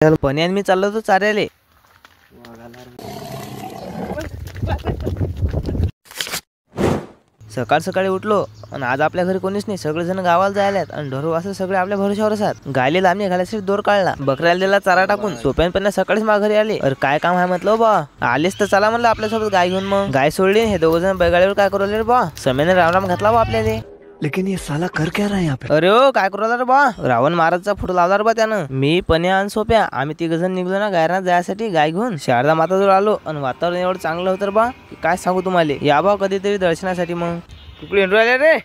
पण्यान मी चाललो होतो चाऱ्याले. सकाळ सकाळी उठलो आणि आज आपल्या घरी कोणीच नाही, सगळेजण गावाला जायलात आणि ढोर वासरे सगळे आपल्या भरोशावर असतात. गायले लांबणी घालायसाठी दोर काढला, बकऱ्याला दिला चारा टाकून, सोप्यानपणे सकाळीच घरी आले. अरे काय काम आहे म्हटलं बा, आलेच तर चला म्हणलं आपल्यासोबत गाय घेऊन. मग गाय सोडली, हे दोघ जण बैगाडीवर काय करू रे बा. समयाने रामराम घातला बा आपल्याला. लेकिन ये साला कर क्या रहा है यहाँ पे? अरे ओ काय करू रे बा, रावण महाराजचा फोटो लावला रे बा त्यानं. मी पण्या आणि सोप्या आम्ही तिघ जण निघलो ना गायरात जायसाठी गाय घेऊन. शारदा माताजवळ आलो आणि वातावरण एवढं चांगलं होतं बा, काय सांगू तुम्हाला. या बा कधीतरी दर्शनासाठी. मग कुकडे राहिले रे.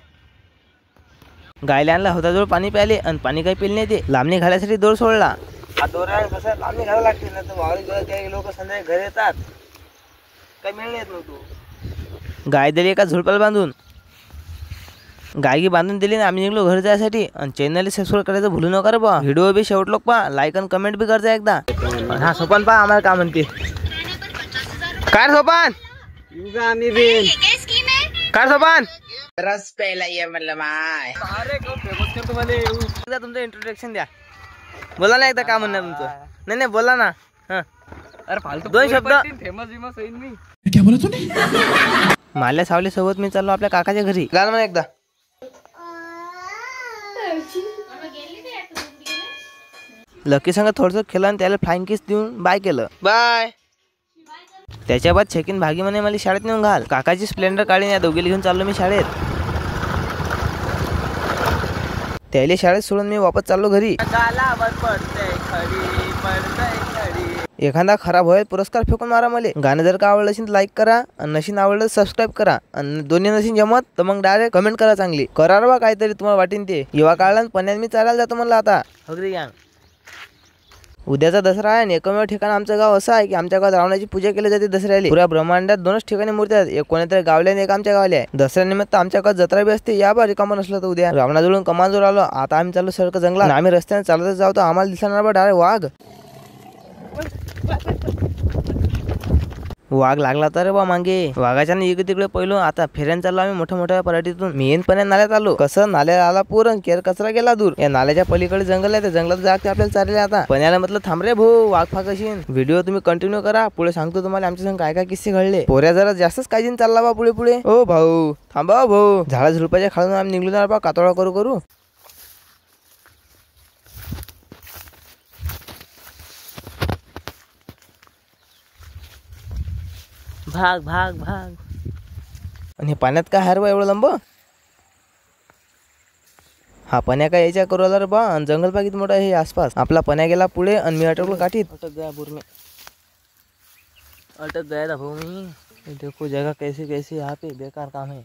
गायला आणला होता पाणी प्याले आणि पाणी काही पिले नाही. ते लांबणी घालायसाठी दोर सोडला. हा दोर कसं लांबणी घालायला लागते ना, तर वावरी लोक संध्याकाळी घरी येतात, काही मिळणे येत नव्हतो. गाय दिली एका झुडपाला बांधून, गायगी बांधून दिली ना. आम्ही निघलो घरी जायसाठी. आणि चॅनल सबस्क्राईब करायचं भूलू नका रे बा. व्हिडिओ बी शेवट लोक पा, लाईक आणि कमेंट बी करजा एकदा. हा सोपान पा आम्हाला काय म्हणते. काय सोपान आम्ही बिन काय सोपान रस प्यायला ये म्हणलं माय. तुमचं इंट्रोडक्शन द्या. बोला ना एकदा काय म्हणणं तुमचं. नाही नाही बोला ना. अरे फालतू दोन शब्द. फेमस विमस होईल मी. क्या बोला तूने? माल्या सावली सोबत मी चाललो आपल्या काकाच्या घरी. गाल म्हणा एकदा. लकी संग थोडस खेळलं आणि त्याला फ्लाइंग किस देऊन बाय केलं. बाय. त्याच्या बाद छेकीन भागी म्हणे मला शाळेत नेऊन घाल. काकाची स्प्लेंडर काढीन या दोघीला घेऊन चाललो मी शाळेत. त्याला शाळेत सोडून मी वापस चाललो घरी. एखादा खराब होईल पुरस्कार फेकून मारा मला. गाणं जर का आवडलं असेल तर लाईक करा आणि नशीन आवडलं सबस्क्राईब करा. आणि दोन्ही नशीन जमत तर मग डायरेक्ट कमेंट करा चांगली. करा रे बा काहीतरी तुम्हाला वाटेन ते. युवा काळात पण्यात मी चालायला जातो म्हणलं आता. हगरी गँग. उद्याचा दसरा आहे आणि एकमेव ठिकाण आमचं गाव असं आहे की आमच्या गावात रावणाची पूजा केली जाते दसऱ्याला. पुऱ्या ब्रह्मांडात दोनच ठिकाणी मूर्ती आहेत, एक कोणत्यातरी गावल्या आणि एक आमच्या गावल्या आहे. दसऱ्यानिमित्त आमच्या गावात जत्रा बी असते. या बा रिकामं नसलं तर उद्या. रावणाजवळून कमांजोर आलो. आता आम्ही चाललो सरक जंगलात. आम्ही रस्त्याने चालतच जाऊ तर आम्हाला दिसणार बा डायरेक्ट वाघ. वाघ लागला तर बा मागे. वाघाच्या इकडे तिकडे पहिलो. आता फेऱ्यान चाललो आम्ही मोठ्या मोठ्या पराठीतून. मी पण्या नाल्यात आलो. कसं नाल्यात आला पूर केर कचरा गेला दूर. या नाल्याच्या पलीकडे जंगल आहे, त्या जंगलात जाते आपल्याला चालले. आता पण्याला म्हटलं थांब रे भाऊ, वाघ फाकशीन. व्हिडिओ तुम्ही कंटिन्यू करा, पुढे सांगतो तुम्हाला आमच्या संग काय काय किस्से घडले. पोऱ्या जरा जास्तच काळजीन चालला बा पुढे पुढे. ओ भाऊ थांबा भाऊ. झाडा झुडपाच्या खालून आम्ही निघलो ना बा कातोडा करू करू. भाग भाग भाग. आणि हे पाण्यात काय हार बा एवढं लंब. हा पण्या काय याच्या करू आला रे बा. आणि जंगल बा किती मोठा आहे हे आसपास. आपला पण्या गेला पुढे आणि मी अटकलो काठीत. अटक गया बुर में, अटक गया था भाऊ मैं. देखो जगह कैसी कैसी यहाँ पे बेकार काम है.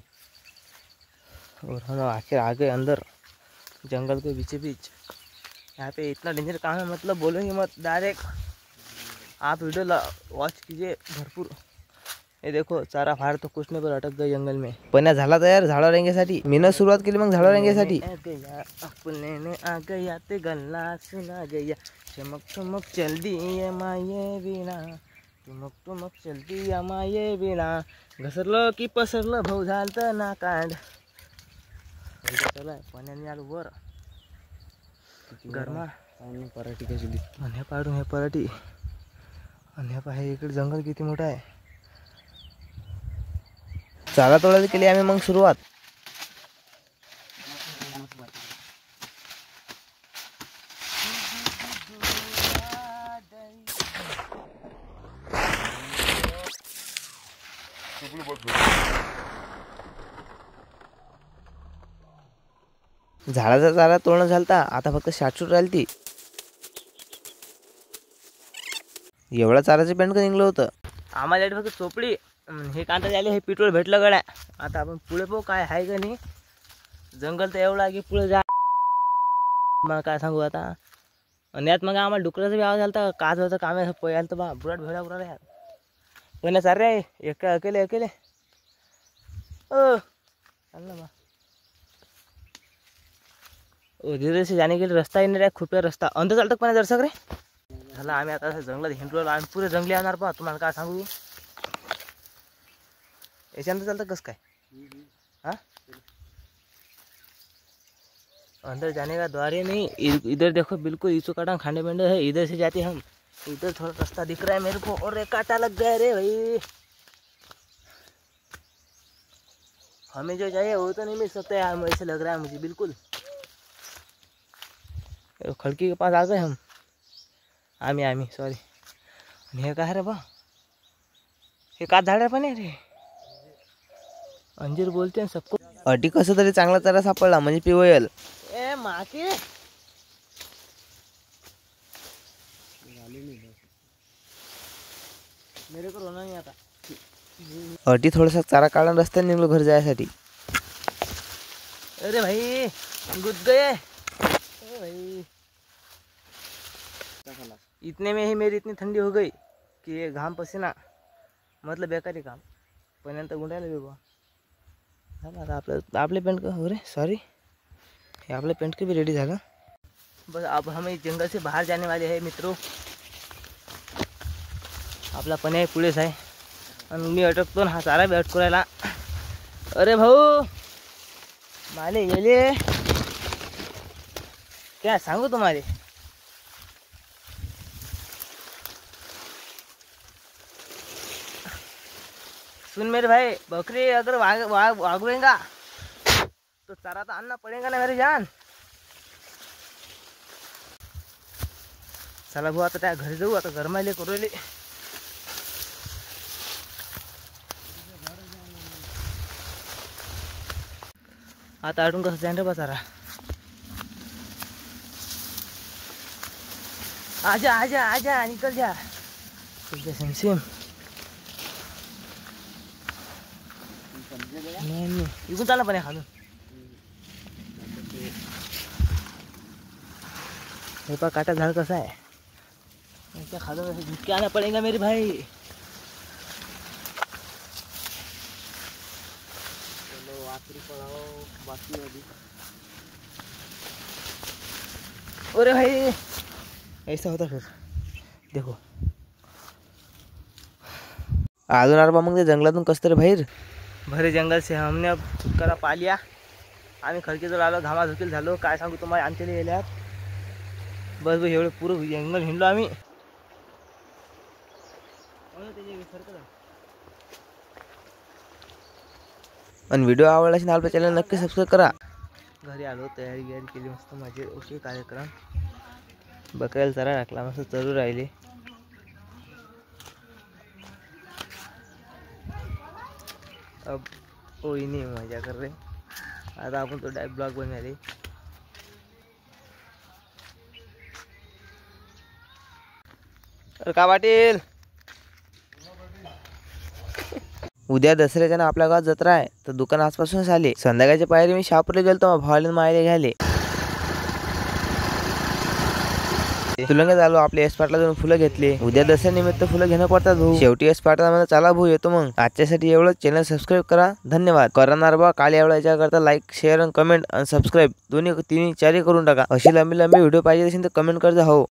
और हम आखिर आ गए अंदर जंगल के बीच बीच. यहाँ पे इतना डेंजर काम है, मतलब बोलेंगे मत, डायरेक्ट आप वीडियो वॉच कीजिए भरपूर. हे देखो चारा फाड़ तो कुछ नहीं पर अटक गए जंगल में. पण्या झाला तयार झाडा रेंगेसाठी. मीनं सुरुवात केली मग झाडा रेंगेसाठी. अपने आ गया ते गल्ला सुना गया. चमक चमक चल दिए माये बिना, चमक चमक चलती या माये बिना. घसरलं की पसरलं भाऊ झालं ना कांड. चलाय पण्याने आलो वर. गरमा पराठी कशी दिसते. आणि पाडून हे पराठी. आणि पाहे इकडे जंगल किती मोठं आहे. चाला तोडायला केली आम्ही मग सुरुवात. झाडाचा चारा तोडणं झालता. आता फक्त शाटशूट राहिली ती. एवढा चाराचं पेंट का निघलं होतं आम्हाला. फक्त चोपडी हे कांदा झाले, हे पेट्रोल भेटलं गड्या. आता आपण पुढे पाहू काय आहे का नाही. जंगल तर एवढं आहे की पुढे जा. मग काय सांगू आता. आणि यात मग आम्हाला डुकराचा बी आवाज झाला. काच होतं काम आहे पहिलं तर बा बुराट भेडा बुराड यार. पण चार रे एक अकेले अकेले. चाल ना बा. धीरे से जाने के लिए रास्ता ही नहीं रहा, खुफिया रास्ता. अंदर चालतं पण दर्शक रे. झालं आम्ही आता जंगलात हिंडलो. आम्ही पुरे जंगली आणणार पहा. तुम्हाला काय सांगू. याच्यानंतर चालतं कसं काय. हा अंदर जाने का द्वार ही नहीं, इधर देखो बिल्कुल ईचू काटा खांडे बेंडे है, इधर से जाते हम। इधर थोड़ा रास्ता दिख रहा है मेरे को, और एक कांटा लग गया रे भाई। हमें जो चाहिए वो तो नहीं मिल सकता यार, ऐसे लग रहा है मुझे बिल्कुल। खड़की के पास आ गए हम। आम्ही सॉरी। आणि हे काय रे बा, हे का झाड पण आहे रे, अंजीर बोलते हैं सबको। अटी कसं तरी चांगला चारा सापडला म्हणजे पिवयल। ए माके मेरे को रोना नहीं आता। अटी थोडासा चारा काढून रस्त्याने निघलो घर जायसाठी। अरे भाई गुद गए भाई। इतने में ही मेरी इतनी ठंडी हो गई कि ये घाम पसीना मतलब बेकारी काम पण गुंडायला बेबा। झालं आता आपले पेंट का हो रे, सॉरी हे आपले पेंट के भी रेडी झालं। बस अब हम इस जंगल से बाहर जाने वाले हैं मित्रों। आपला पणे पुढेच आहे आणि मी अटकतो ना, हा चारा बी अटकू राहिला। अरे भाऊ माले गेले क्या सांगू तुम्हारे। सुन मेरे भाई, बकरी अगर वागवेगा तो चारा तो आना पड़ेगा ना मेरी जान। चला भाऊ आता त्या घरी जाऊ, आता गरमायले करूले। आता आठून कसं जाईन रे बा चारा। आजा आजा आजा निकल जा सेम। नहीं इकडून चालला पण खालून। हे पा काटा झाड कसा आहे, इसका खालून ऐसे झुक के आना पड़ेगा मेरे भाई। चलो आखिरी पड़ाओ बाकी अभी। अरे भाई ऐसा होता फिर देखो। अजून अरे बा मग ते जंगलातून कसं तरी बाहेर। भरे जंगल से हमने अब छुटकारा पा लिया। आम्ही खडकीजवळ आलो, घामाझुकील झालो, काय सांगू तुम्हाला। आमच्या गेल्यात बस एवढं पुरं जंगल हिंडलो आम्ही। आणि व्हिडिओ आवडला असेल आपल्या चॅनल नक्की सबस्क्राईब करा। घरी आलो, तयारी केली मस्त माझे ओके कार्यक्रम। बकऱ्याला चारा टाकला, मस्त चरू राहिले। अब कोई नहीं मजा कर रहे, आता आपण तो डायरेक्ट ब्लॉग बनवा रहे। अरे का पाटील, उद्या दसऱ्याच्या आपल्या गावात जत्रा आहे, तर दुकान आजपासूनच आले। संध्याकाळच्या पायरी मी शापूरला गेलतो, मग भावाला मायले घ्यायले। तुलंग झालो, आपल्या एसपाटला जाऊन फुलं घेतले। उद्या दसऱ्या निमित्त फुलं घेणं पडतात भाऊ। शेवटी एसपाटला मला चला भाऊ येतो मग। आजच्यासाठी एवढं, चॅनल सबस्क्राईब करा, धन्यवाद। करणार बा काल एवढा याच्या करता लाईक शेअर आणि कमेंट आणि सबस्क्राईब दोन्ही 3 4 करून टाका। अशी लंबी व्हिडिओ पाहिजे असेल तर कमेंट करजा हो।